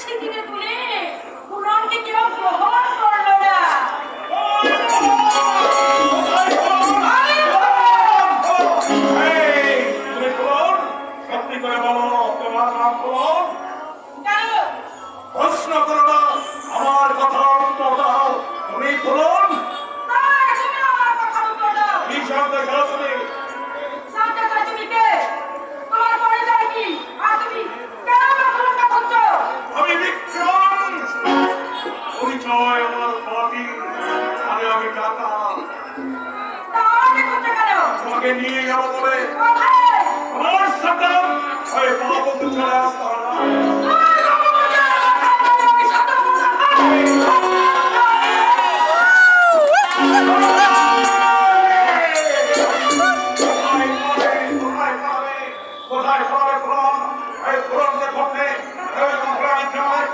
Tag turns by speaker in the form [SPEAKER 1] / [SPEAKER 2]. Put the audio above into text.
[SPEAKER 1] সেদিনে তুলে পুরনকে কেউ গ্রহণ করলো না।
[SPEAKER 2] প্রশ্ন করো না, আমার কথা উত্তর দাও। তুমি বলুন কি জানতে চাও তুমি? আমি বিক্রম, পরিচয় আমার পাপি, আমি টাকা তোমাকে নিয়ে যাবো বলে আমার সাথে ওই পাপ চলে আসতে হবে না। কোথায় পাবে ফোন? এই ফোনকে করতে আমি জানাই